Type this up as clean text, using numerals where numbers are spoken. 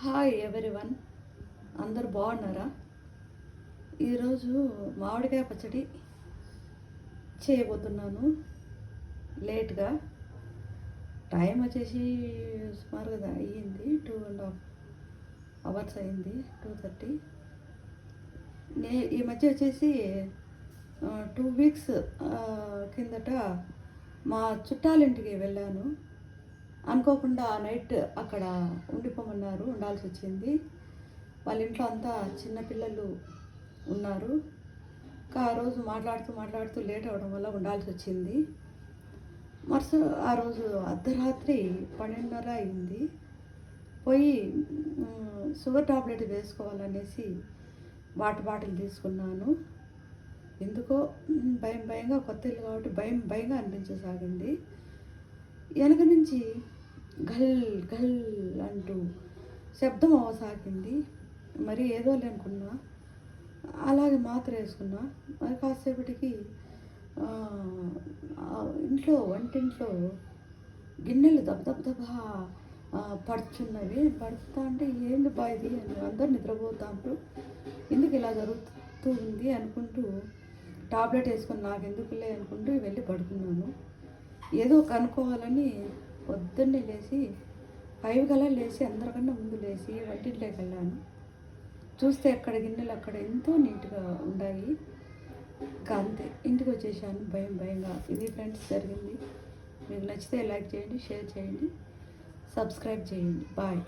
Hi everyone, అందరు బాగున్నారా? ఈరోజు మామిడికాయ పచ్చడి చేయబోతున్నాను. లేట్గా టైం వచ్చేసి సుమారుగా అయ్యింది, 2.5 hours అయింది, 2:30. ఈ మధ్య వచ్చేసి 2 weeks కిందట మా చుట్టాలింటికి వెళ్ళాను. అనుకోకుండా నైట్ అక్కడ ఉండిపోమన్నారు, ఉండాల్సి వచ్చింది. వాళ్ళ ఇంట్లో అంతా చిన్నపిల్లలు ఉన్నారు. ఆ రోజు మాట్లాడుతూ లేట్ అవ్వడం వల్ల ఉండాల్సి వచ్చింది. ఆ రోజు అర్ధరాత్రి 12:30 అయింది. పోయి షుగర్ టాబ్లెట్ వేసుకోవాలనేసి వాటర్ బాటిల్ తీసుకున్నాను. ఎందుకో భయంగా, కొత్త ఇల్లు కాబట్టి భయంగా అనిపించసాగింది. వెనక నుంచి గల్ గల్ అంటూ శబ్దం అవ్వసాగింది. మరి ఏదో అనుకున్నా, అలాగే మాత్ర వేసుకున్నా. మరి కాసేపటికి వంటింట్లో గిన్నెలు దబదబా పడుచున్నవి. పడుతా అంటే ఏంది బాయిది అని అందరు నిద్రపోతాంటూ ఎందుకు ఇలా జరుగుతుంది అనుకుంటూ టాబ్లెట్ వేసుకొని నాకెందుకులే అనుకుంటూ వెళ్ళి పడుకున్నాను. ఏదో కనుక్కోవాలని పొద్దున్నే లేచి 5 కల్లా లేచి అందరికన్నా ముందు లేచి వంటింట్లోకి వెళ్ళాను. చూస్తే అక్కడ గిన్నెలు అక్కడ ఎంతో నీట్గా ఉన్నాయి. ఇంకా అంతే, ఇంటికి వచ్చేసాను భయంగా. ఇది ఫ్రెండ్స్ జరిగింది. మీకు నచ్చితే లైక్ చేయండి, షేర్ చేయండి, సబ్స్క్రైబ్ చేయండి. బాయ్.